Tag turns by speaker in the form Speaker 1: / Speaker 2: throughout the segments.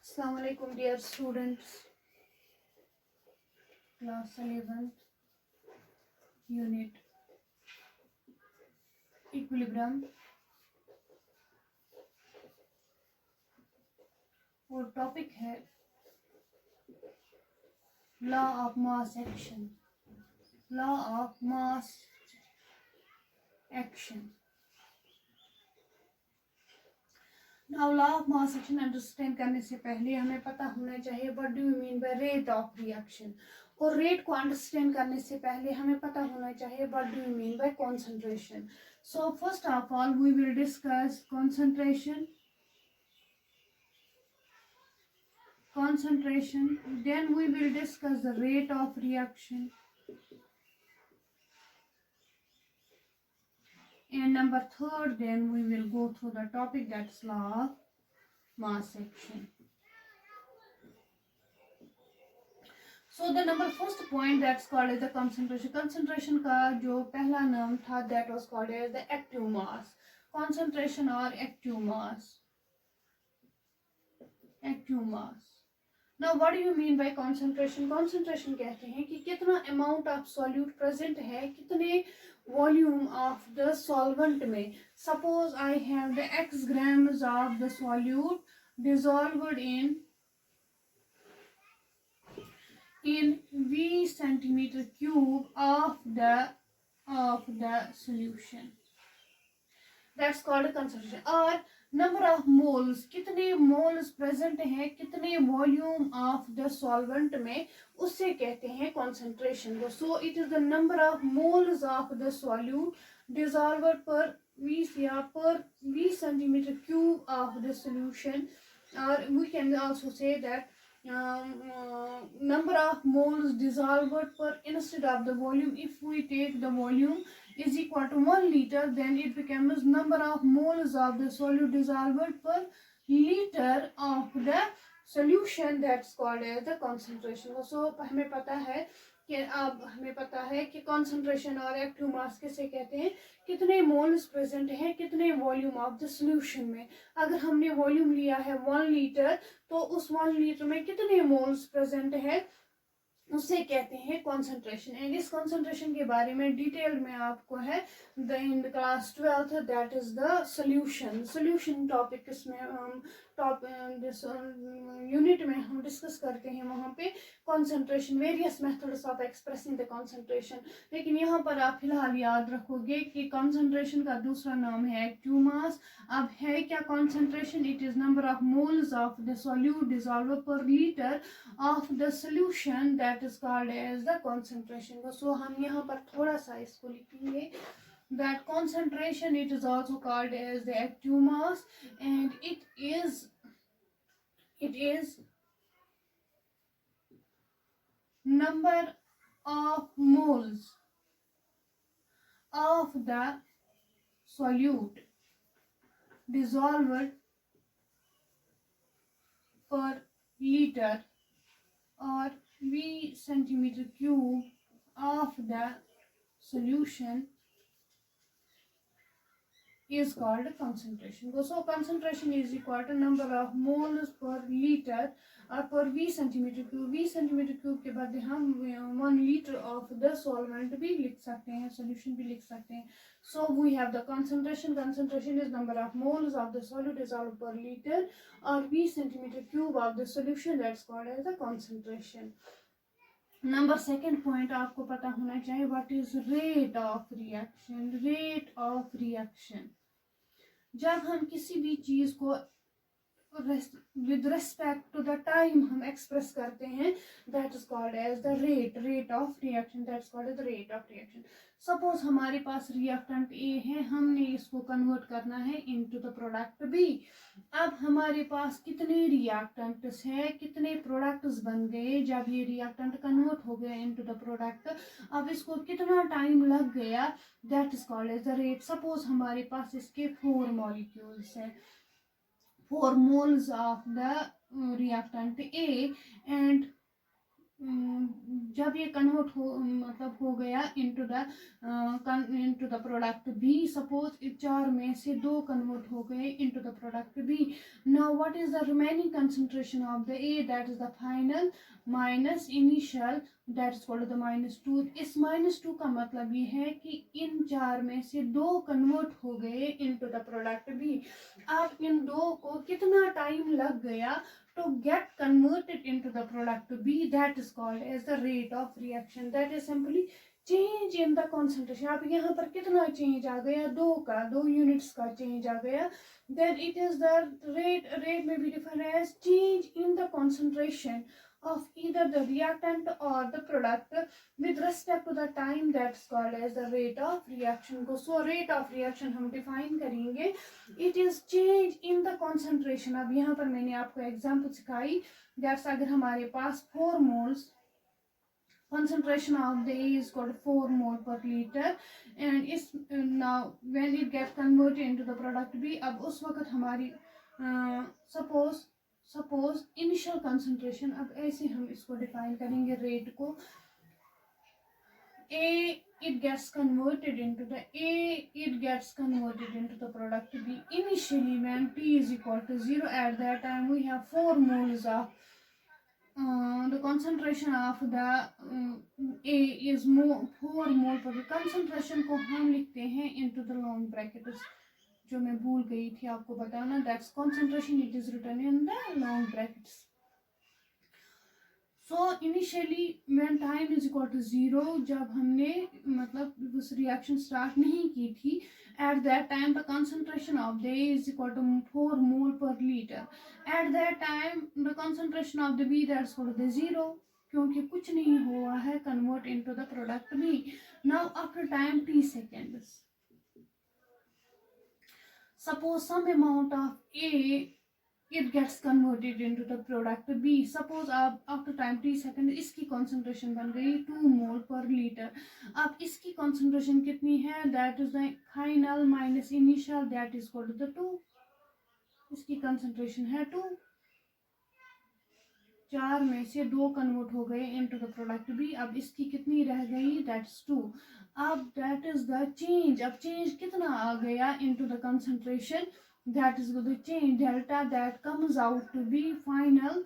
Speaker 1: Assalamu alaikum dear students, class 11th unit equilibrium और topic है law of mass action. Law of mass action. Now law of mass action understand करने से पहले हमें पता होना चाहिए what do you mean by rate of reaction, और रेट को अंडरस्टैंड करने से पहले हमें पता होना चाहिए what do you mean by concentration. So first of all we will discuss concentration, then we will discuss the rate of reaction, and number third then we will go through the topic that's law of mass action. So the number first point that's called as the concentration. Concentration का जो पहला नाम था that was called as the active mass. Concentration or active mass. Active mass. Now what do you mean by concentration? Concentration कहते हैं कि कितना amount of solute present है, कितने volume of the solvent में. Suppose I have the x grams of the solute dissolved in V centimeter cube of the solution. That's called concentration. और number of moles, कितने moles present हैं कितने volume of the solvent में, उससे कहते हैं concentration को. So it is the number of moles of the solute dissolved per V centimeter cube of the solution, or we can also say that number of moles dissolved per instead of the volume. If we take the volume is equal to 1 liter, then it becomes number of moles of the solute dissolved per liter of the solution. That's called as the concentration. So हमें पता है कि अब हमें पता है कि concentration और active mass किसे कहते हैं, कितने मोल्स प्रेजेंट हैं कितने वॉल्यूम ऑफ द सोल्यूशन में. अगर हमने वॉल्यूम लिया है 1 लीटर तो उस 1 लीटर में कितने मोल्स प्रेजेंट है उसे कहते हैं कंसंट्रेशन. एंड इस कंसंट्रेशन के बारे में डिटेल में आपको है in the class 12th, that is the solution topic. इसमें हम यूनिट में हम डिस्कस करते हैं वहाँ पे concentration, various methods of expressing the concentration. लेकिन यहाँ पर आप फिलहाल याद रखोगे कि कंसंट्रेशन का दूसरा नाम है एक्टिव मास. अब है क्या concentration? It is number of moles of the solute dissolve per litre of the solution, that is called as the concentration. So हम यहाँ पर थोड़ा सा इसको लिखेंगे that concentration, it is also called as the active mass, and it is number of moles of the solute dissolved per liter or V centimeter cube of the solution is called concentration. So concentration is equal to number of moles per liter or per V centimeter cube. V centimeter cube के बाद हम 1 liter of the solvent भी लिख सकते हैं, solution भी लिख सकते हैं. So we have the concentration. Concentration is number of moles of the solute dissolved per liter or V centimeter cube of the solution, that's called as the concentration. Number second point आपको पता होना चाहिए what is rate of reaction. Rate of reaction, जब हम किसी भी चीज को with respect to the time हम एक्सप्रेस करते हैं, that is called as the rate of reaction. That is called as the rate of reaction. Suppose हमारे पास रिएक्टेंट ए है, हमने इसको कन्वर्ट करना है इनटू द प्रोडक्ट बी. अब हमारे पास कितने रिएक्टेंट्स है, कितने प्रोडक्ट्स बन गए जब ये रिएक्टेंट कन्वर्ट हो गया इनटू द प्रोडक्ट, अब इसको कितना टाइम लग गया, that is called as the rate. Suppose हमारे पास इसके 4 मॉलिक्यूल्स है, 4 moles of the reactant A, and जब ये कन्वर्ट हो मतलब हो गया into the product B, suppose 4 में से 2 कन्वर्ट हो गए into the product B. Now what is the remaining concentration of the A, that is the final minus initial, that is called the -2। इस -2 का मतलब ये है कि इन 4 में से 2 कन्वर्ट हो गए इनटू द प्रोडक्ट बी। अब इन 2 को कितना टाइम लग गया to get converted into the product B, that is called as the rate of reaction, that is simply change in the concentration। अब यहाँ पर कितना चेंज आ गया, 2 यूनिट्स का चेंज आ गया, then it is the rate may be defined as change in the concentration of either the reactant or the product with respect to the time, that's called as the rate of reaction को। so rate of reaction हम define करेंगे, it is change in the concentration। अब यहाँ पर मैंने आपको example सिखाई, that's अगर हमारे पास 4 moles concentration of the A is called 4 mole per liter, and is now when it gets converted into the product B, अब उस वक्त हमारी सपोज इनिशियल कंसंट्रेशन, अब ऐसे हम इसको डिफाइन करेंगे रेट को, it gets converted into the product B initially when T is equal to 0, at that time we have 4 moles of the concentration of the A is 4 mole per, concentration को हम लिखते हैं into the long brackets, जो मैं भूल गई थी आपको बताना, that's concentration, it is written in the long brackets। so initially when time is equal to 0, जब हमने मतलब उस रिएक्शन स्टार्ट नहीं की थी, at that time the concentration of the A is equal to 4 mole per liter, at that time the concentration of the B, that's equal to 0, क्योंकि कुछ नहीं हुआ है convert into the product B। now after time t seconds, suppose some amount of A it gets converted into the product B, suppose आप after time t second इसकी concentration बन गई 2 mole per liter। अब इसकी concentration कितनी है, that is the final minus initial, that is equal to the 2, इसकी concentration है 2, 4 में से 2 कन्वर्ट हो गए into the product B, अब इसकी कितनी रह गई, that's 2। अब that is the change, अब change कितना आ गया into the concentration, that is the change delta that comes out to be final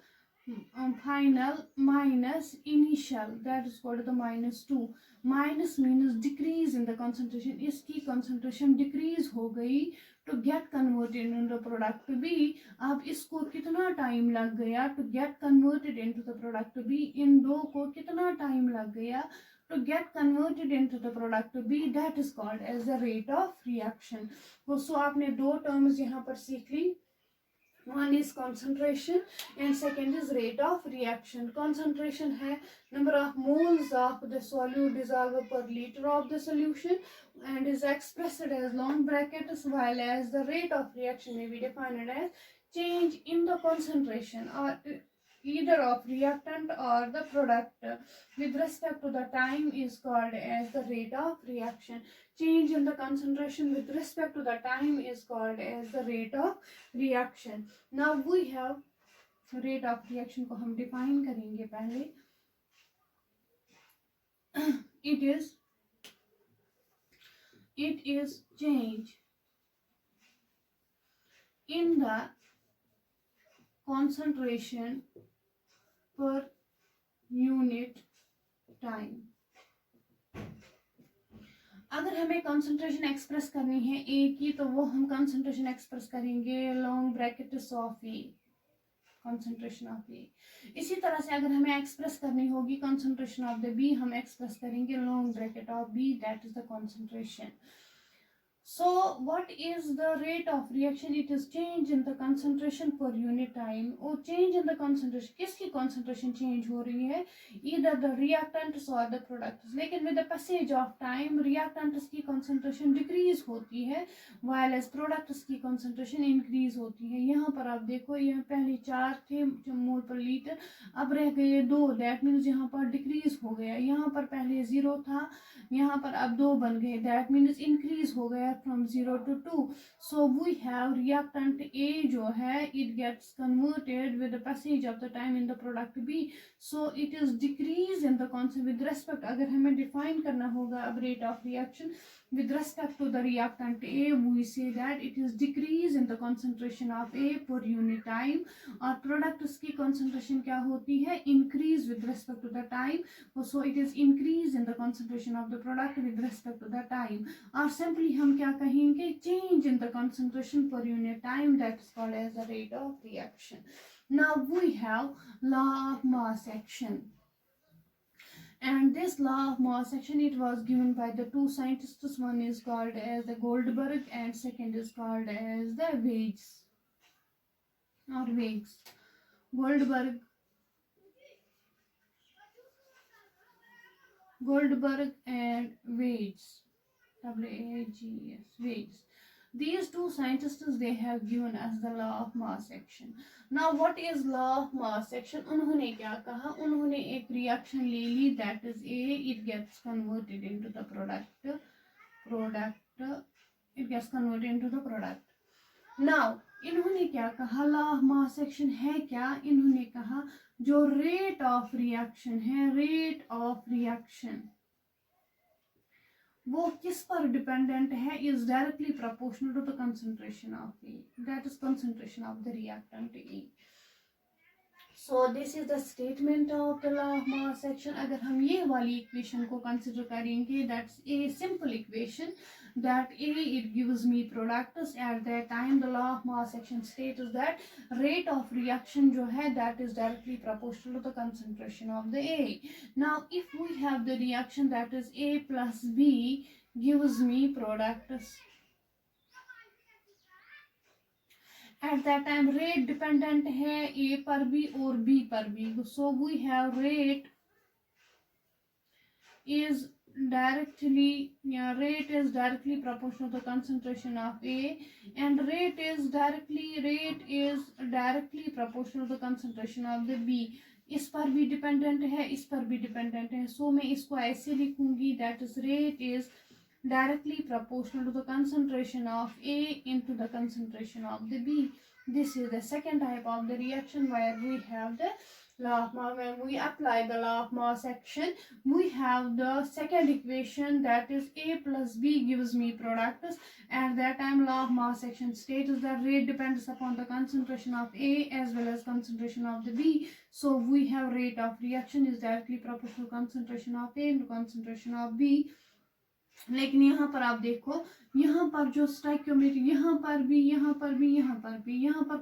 Speaker 1: minus initial, that is called the -2। minus means decrease in the concentration, इसकी concentration decrease हो गई to get converted into the product B। अब इसको कितना time लग गया to get converted into the product B, इन 2 को कितना टाइम लग गया to get converted into the product B, that is called as the rate of reaction। so आपने 2 टर्म्स यहाँ पर सीख ली, one is concentration and second is rate of reaction। concentration है number of moles of the solute dissolved per liter of the solution and is expressed as long brackets, while as the rate of reaction may be defined as change in the concentration or either of reactant or the product with respect to the time is called as the rate of reaction। change in the concentration with respect to the time is called as the rate of reaction। now we have rate of reaction को हम define करेंगे पहले, it is change in the concentration per unit time। अगर हमें concentration express करनी है ए की, तो वो हम कंसंट्रेशन एक्सप्रेस करेंगे long brackets of A, concentration of A. इसी तरह से अगर हमें एक्सप्रेस करनी होगी कंसंट्रेशन ऑफ द बी, हम एक्सप्रेस करेंगे long bracket of B, that is the concentration. so what is the rate of reaction, it is change in the concentration per unit time। और change in the concentration, किसकी concentration change हो रही है, either the reactants or the products, लेकिन with the passage of time reactants की concentration decrease होती है, while as products की concentration increase होती है। यहाँ पर आप देखो, यहाँ पहले 4 थे मोल पर लीटर, अब रह गए 2, दैट मीन्स यहाँ पर डिक्रीज हो गया। यहाँ पर पहले 0 था, यहाँ पर अब 2 बन गए, दैट मीन्स इंक्रीज हो गया step from 0 to 2. So we have reactant A जो है it gets converted with the passage of the time in the product B. So it is decrease in the constant with respect, अगर हमें define करना होगा अब rate of reaction with respect to the reactant A, we say that it is decrease in the concentration of A per unit time. और product की concentration क्या होती है, increase with respect to the time. So it is increase in the concentration of the product with respect to the time. और simply हम क्या कहेंगे, change in the concentration per unit time, that is called as the rate of reaction. Now we have law of mass action. And this law of mass action, it was given by the two scientists. One is called as the Goldberg and second is called as the Weiss or Weiss. Goldberg and Weiss, W-A-G-S, Weiss. These two scientists, they have given us the law of mass action. Now what is law of mass action? उन्होंने क्या कहा, उन्होंने एक reaction ले ली, that is A, it gets converted into the product, it gets converted into the product. Now इन्होंने क्या कहा, law of mass action है क्या, इन्होंने कहा जो rate of reaction है, rate of reaction वो किस पर डिपेंडेंट है, is directly proportional to the concentration of A, that is concentration of the reactant A. So this is the statement of the law of mass action. अगर हम ये वाली equation को consider करेंगे, that's a simple equation that A, it gives me products at that time. The law of mass action states that rate of reaction जो है that is directly proportional to the concentration of the A. Now if we have the reaction that is A plus B gives me products at that time, rate dependent है A पर भी और B पर भी. So we have rate is directly proportional to the concentration of A, and rate is directly proportional to the concentration of the B. इस पर भी dependent है, इस पर भी डिपेंडेंट है. So मैं इसको ऐसे लिखूंगी, that is rate is directly proportional to the concentration of A into the concentration of the B. This is the second type of the reaction where we have the law of mass. When we apply the law of mass action, we have the second equation, that is A plus B gives me products. At that time, law of mass action states that rate depends upon the concentration of A as well as concentration of the B. So we have rate of reaction is directly proportional to concentration of A into concentration of B. लेकिन यहाँ पर आप देखो, यहाँ पर जो stoichiometry, यहाँ पर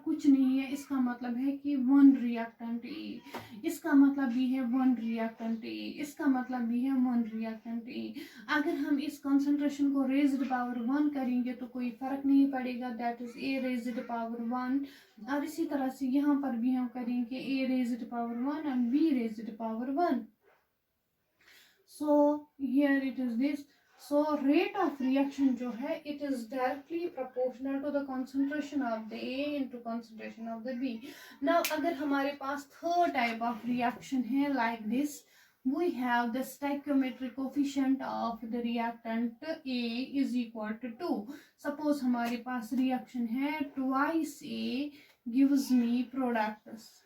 Speaker 1: कुछ नहीं है. इसका मतलब है कि वन रिएक्टेंट ए, इसका मतलब भी है वन रिएक्टेंट ए, इसका मतलब भी है वन रिएक्टेंट ए. अगर हम इस कंसंट्रेशन को रेज्ड पावर 1 करेंगे तो कोई फर्क नहीं पड़ेगा, that is a raised power 1. और इसी तरह से यहाँ पर भी हम करेंगे A raised power 1 and B raised power 1. So here it is this. So rate of reaction जो है it is directly proportional to the concentration of the A into concentration of the B. Now अगर हमारे पास third type of reaction है like this, we have the stoichiometric coefficient of the reactant A is equal to 2. Suppose हमारे पास reaction है twice A gives me products.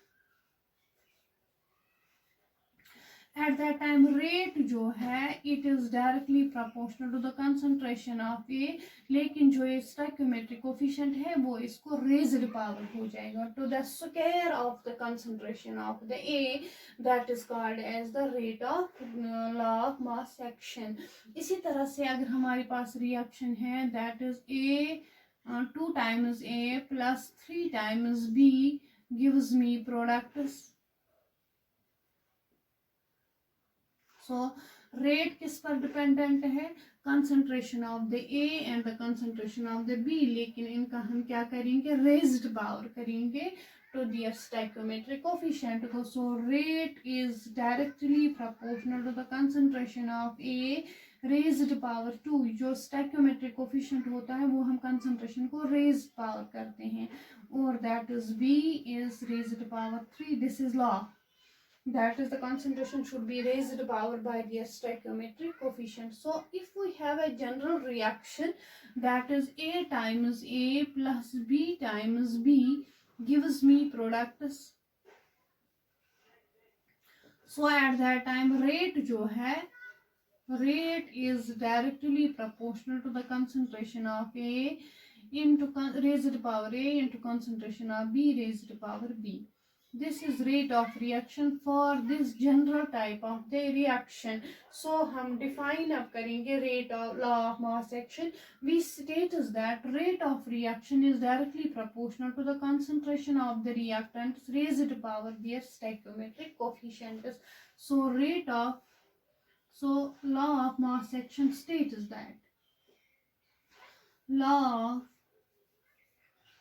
Speaker 1: At that time rate जो है it is directly proportional to the concentration of A, लेकिन जो ये stoichiometric coefficient है वो इसको raised power हो जाएगा to the square of the concentration of the A, that is called as the rate of law of mass action. इसी तरह से अगर हमारे पास reaction है that is A 2 times A plus 3 times B gives me products. So rate किस पर dependent है, concentration of the A and the concentration of the B, लेकिन इनका हम क्या करेंगे, raised power करेंगे to their stoichiometric coefficient. So rate is directly proportional to the concentration of A raised power 2. जो stoichiometric coefficient होता है वो हम concentration को raised power करते हैं, और that is B is raised power 3. This is law. that is the concentration should be raised power by their stoichiometric coefficient. So if we have a general reaction, that is A times A plus B times B gives me products. So at that time rate जो है, rate is directly proportional to the concentration of A into raised power A into concentration of B raised power B. This is rate of reaction for this general type of the reaction. So हम define अब करेंगे rate of law of mass action. We states that rate of reaction is directly proportional to the concentration of the reactants raised power their stoichiometric coefficients. So law of mass action states that law of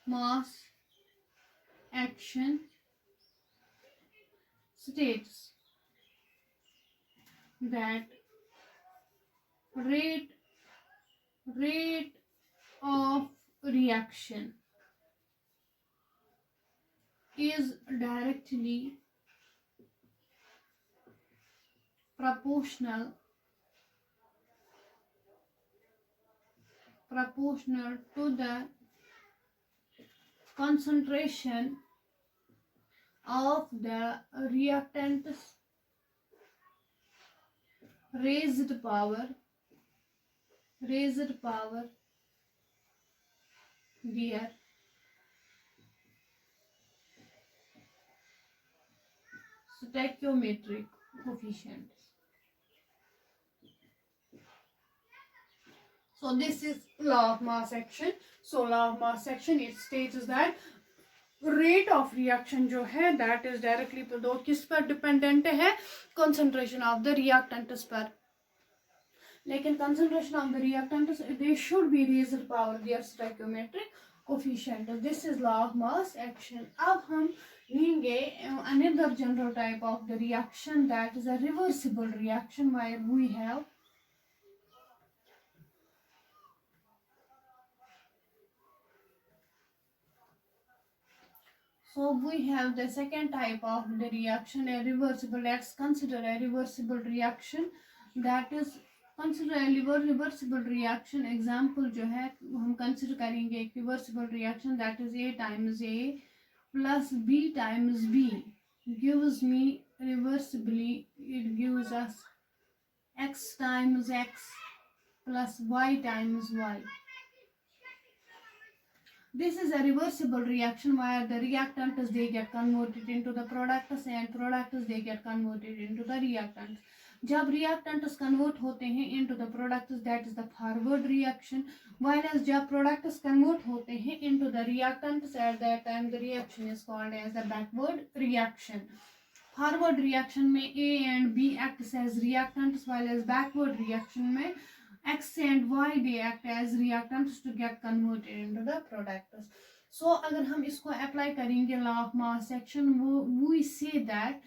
Speaker 1: mass action states that rate of reaction is directly proportional to the concentration of the reactants raised power their stoichiometric coefficients. So this is law of mass action. So law of mass action it states that rate of reaction जो है that is directly दो किस पर dependent है, concentration of the reactants पर. लेकिन concentration of the reactants they should be raised power their stoichiometric coefficient. This is law of mass action. अब हम लेंगे another general type of the reaction, that is a reversible reaction, where we have the second type of the reaction, a reversible. Let's consider a reversible reaction, that is consider a reversible reaction. Example जो है हम consider करेंगे एक reversible reaction, that is A times A plus B times B gives me reversibly, it gives us X times X plus Y times Y. This is a reversible reaction where the reactants they get converted into the products and products they get converted into the reactants. जब reactants convert होते हैं into the products, that is the forward reaction, whereas जब products convert होते हैं into the reactants, at that time the reaction is called as the backward reaction. Forward reaction में A and B acts as reactants, while as backward reaction में X and Y they act as reactants to get converted into the products. So अगर हम इसको apply करेंगे law of mass action, we say that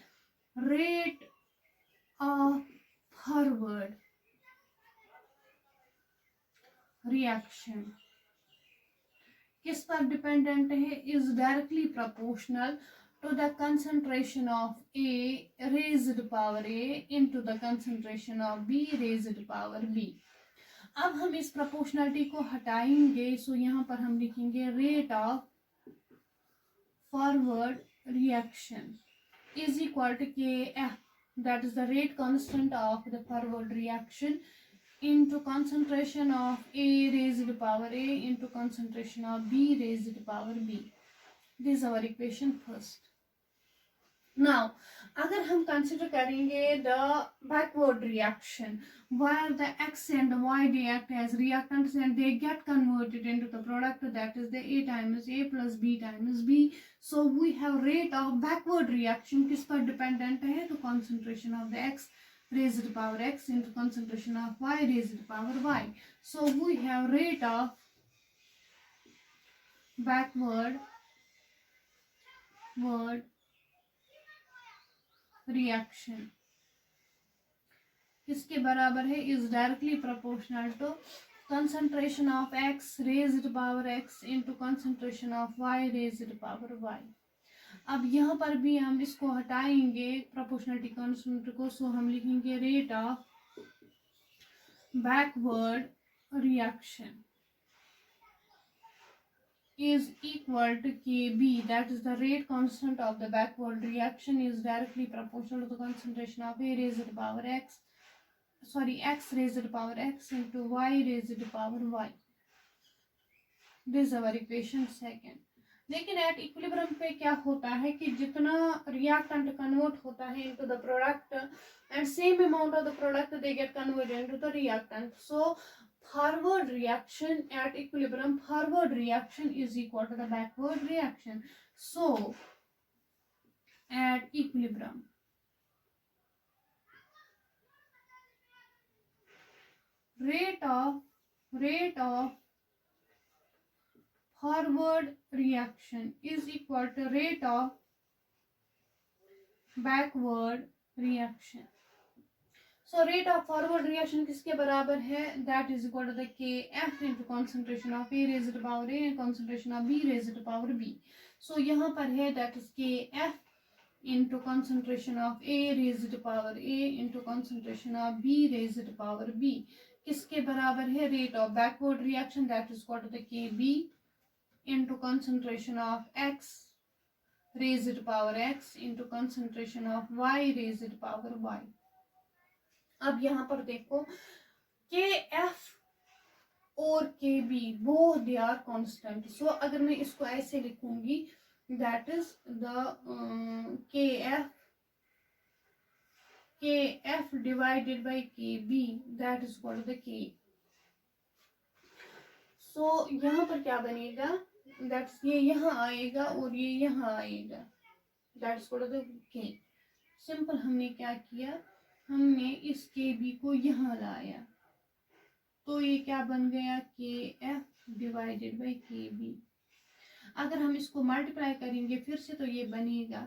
Speaker 1: rate of forward reaction किस पर dependent है, is directly proportional to the concentration of A raised power A into the concentration of B raised power B. अब हम इस proportionality को हटाएंगे. सो यहाँ पर हम लिखेंगे rate of forward reaction is equal to K F, that is the rate constant of the forward reaction into concentration of A raised power A into concentration of B raised power B. This is our equation first. Now अगर हम consider करेंगे the backward reaction where the X and Y they act as reactants and they get converted into the product, that is the A times A plus B times B. So we have rate of backward reaction किस पर dependent है, to concentration of the X raised power X into concentration of Y raised power Y. So we have rate of backward reaction किसके बराबर है, is directly proportional to concentration of X raised power X into concentration of Y raised power Y. अब यहाँ पर भी हम इसको हटाएंगे प्रोपोर्शनलिटी कांस्टेंट को, सो हम लिखेंगे rate of backward reaction is equal to Kb, that is the rate constant of the backward reaction is directly proportional to the concentration of A raised to the power x, x raised to the power x into y raised to the power y. This is our equation second. लेकिन at equilibrium पे क्या होता है कि जितना reactant convert होता है into the product and same amount of the product they get converted into the reactant, so forward reaction at equilibrium, forward reaction is equal to the backward reaction. So at equilibrium, rate of forward reaction is equal to rate of backward reaction. So rate of forward reaction किसके बराबर है? That is equal to the Kf into concentration of A raised to the power A and concentration of B raised to the power B. So यहाँ पर है that is Kf into concentration of A raised to the power A into concentration of B raised to the power B. किसके बराबर है? Rate of backward reaction, that is equal to the Kb into concentration of X raised to the power X into concentration of Y raised to the power Y. अब यहाँ पर देखो के F और K B both they are constant, so अगर मैं इसको ऐसे लिखूंगी that is the K F divided by K B that is equal to the K. So यहाँ पर क्या बनेगा? दैट्स ये यहाँ आएगा और ये यहाँ आएगा, that is equal to the K. Simple हमने क्या किया, हमने इस के बी को यहाँ लाया तो ये क्या बन गया? के F divided by K B. अगर हम इसको मल्टीप्लाई करेंगे फिर से तो ये बनेगा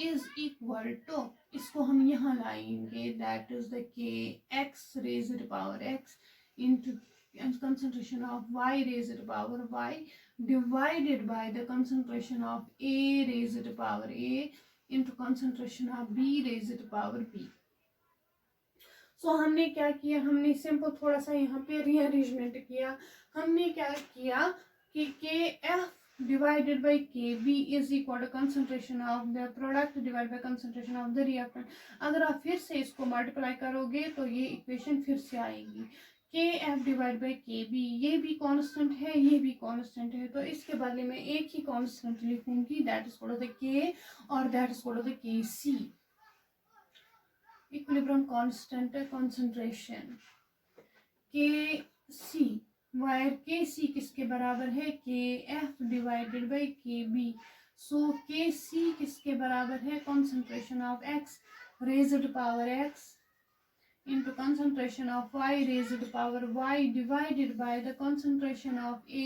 Speaker 1: इज इक्वल टू, इसको हम यहाँ लाएंगे दैट इज द के x raised power x into concentration of y raised to power y divided by the concentration of A raised to power A into concentration of B raised to power B. सो हमने क्या किया, हमने simple थोड़ा सा यहाँ पे rearrangement किया. हमने क्या किया कि K F divided by K b is equal to concentration of the product divide by concentration of the reactant. अगर आप फिर से इसको मल्टीप्लाई करोगे तो ये इक्वेशन फिर से आएगी के F divide by K B. ये भी कांस्टेंट है, ये भी कांस्टेंट है, तो इसके बदले में एक ही कांस्टेंट लिखूंगी that is equal to the K और that is equal to the K C. Equilibrium constant concentration के सी, वायर के सी किसके बराबर है? के F divided by K B. सो के सी किसके बराबर है? Concentration of x raised power x into concentration of y raised to power y divided by the concentration of A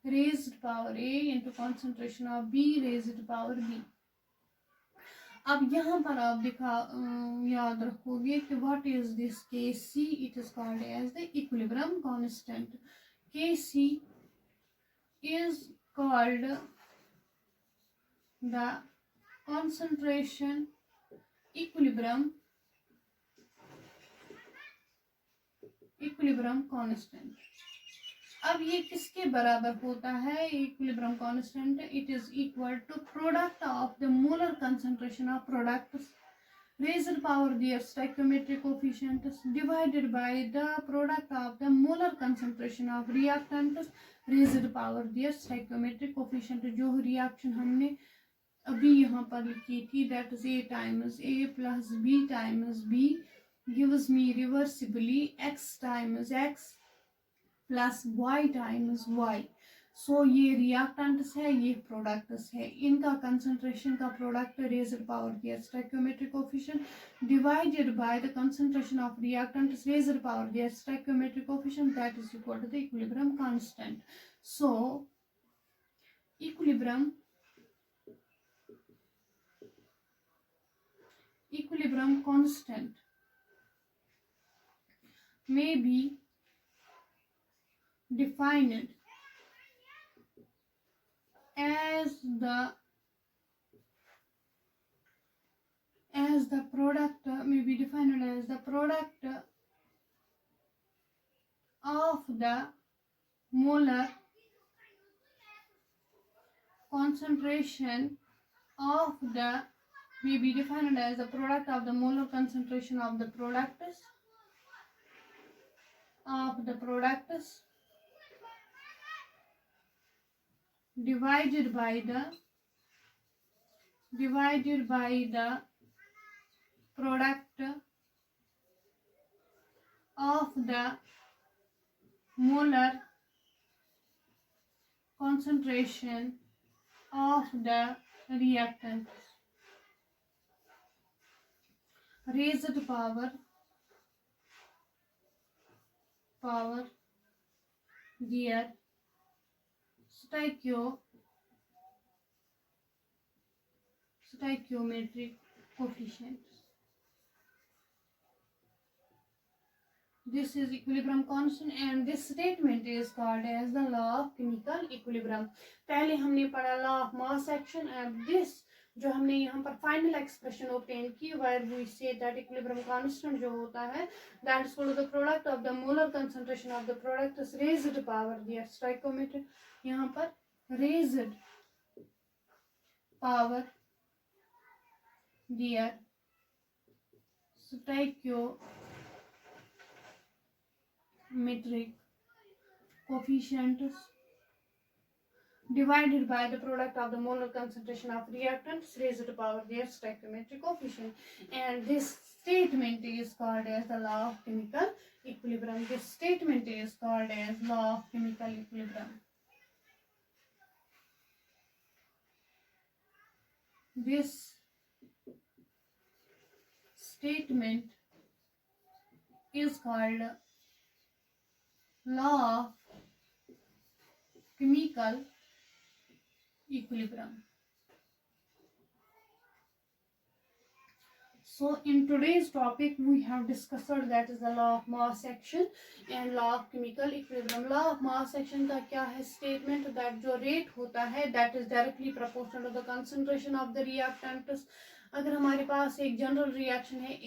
Speaker 1: raised power A into concentration of B raised to power B. अब यहाँ पर आप याद रखोगे कि what is this K C, it is called as the equilibrium constant. K C is called the concentration equilibrium constant. अब ये किसके बराबर होता है equilibrium constant? It is equal to product of the molar concentration of products raised power their stoichiometric coefficients divided by the product of the molar concentration of reactants raised power their stoichiometric coefficient. जो reaction हमने अभी यहाँ पर लिखी थी that is A times A plus B times B gives me reversibly x times x plus y times y. So ये reactants है, ये प्रोडक्ट्स है, इनका कंसंट्रेशन का product raised power their stoichiometric coefficient divided by the concentration of reactants raised power their stoichiometric coefficient that is equal to the equilibrium constant. So equilibrium constant may be defined as the as the product may be defined as the product of the molar concentration of the may be defined as the product of the molar concentration of the products divided by the product of the molar concentration of the reactant raised power their stoichiometric coefficients. This is equilibrium constant and this statement is called as the law of chemical equilibrium. पहले हमने पढ़ा law of mass action and this जो हमने यहाँ पर final expression obtain की where we say that equilibrium constant जो होता है that is called the product of the molar concentration of the product is raised power their stoichiometric यहाँ पर raised power their stoichiometric coefficients divided by the product of the molar concentration of reactants raised to power their stoichiometric coefficient, and this statement is called as the law of chemical equilibrium. This statement is called as law of chemical equilibrium. This statement is called law of chemical equilibrium. So in today's topic we have discussed that is the law of mass action and law of chemical equilibrium. Law of mass action का क्या है statement that जो rate होता है that is directly proportional to the concentration of the reactants. अगर हमारे पास एक general reaction है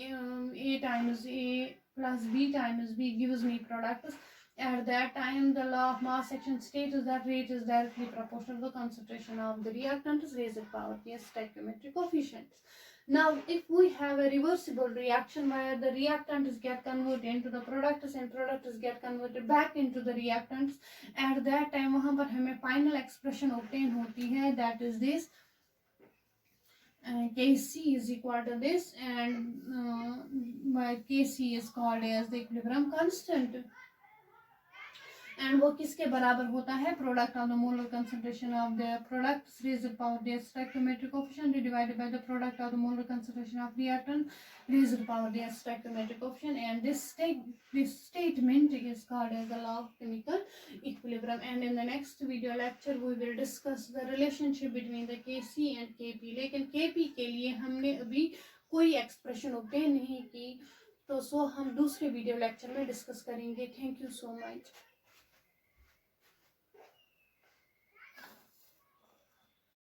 Speaker 1: A times A plus B times B gives me products. At that time, the law of mass action states that rate is directly proportional to the concentration of the reactants raised to power the stoichiometric coefficients. Now, if we have a reversible reaction where the reactants get converted into the products and products get converted back into the reactants, at that time वहाँ पर हमें final expression obtain होती है that is this. Kc is equal to this and Kc is called as the equilibrium constant. And वो किसके बराबर होता है product of the molar concentration of the products raised to power their stoichiometric coefficient divided by the product of the molar concentration of reactant raised to power their stoichiometric coefficient, and this statement is called as the law of chemical equilibrium. And in the next video lecture we will discuss the relationship between the Kc and Kp. लेकिन Kp के लिए हमने अभी कोई expression obtain नहीं की तो हम दूसरे video lecture में discuss करेंगे. Thank you so much.